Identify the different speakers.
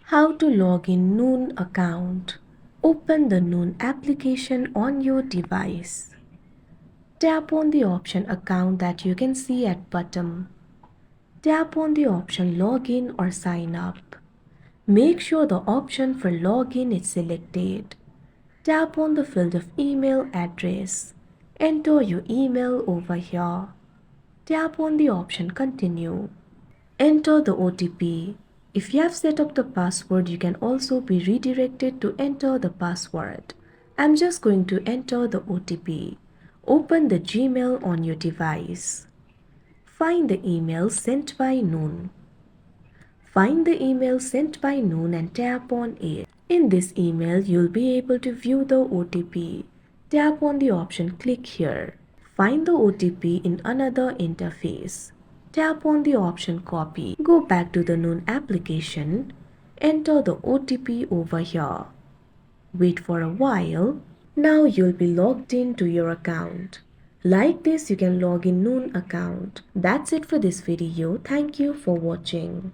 Speaker 1: How to log in Noon account. Open the Noon application on your device. Tap on the option account that you can see at bottom. Tap on the option login or sign up. Make sure the option for login is selected. Tap on the field of email address. Enter your email over here. Tap on the option continue. Enter the OTP. If you have set up the password, you can also be redirected to enter the password. I'm just going to enter the OTP. Open the Gmail on your device. Find the email sent by Noon. Find the email sent by Noon and tap on it. In this email, you'll be able to view the OTP. Tap on the option click here. Find the OTP in another interface. Tap on the option copy. Go back to the Noon application. Enter the OTP over here. Wait for a while. Now you'll be logged into your account. Like this, you can log in Noon account. That's it for this video. Thank you for watching.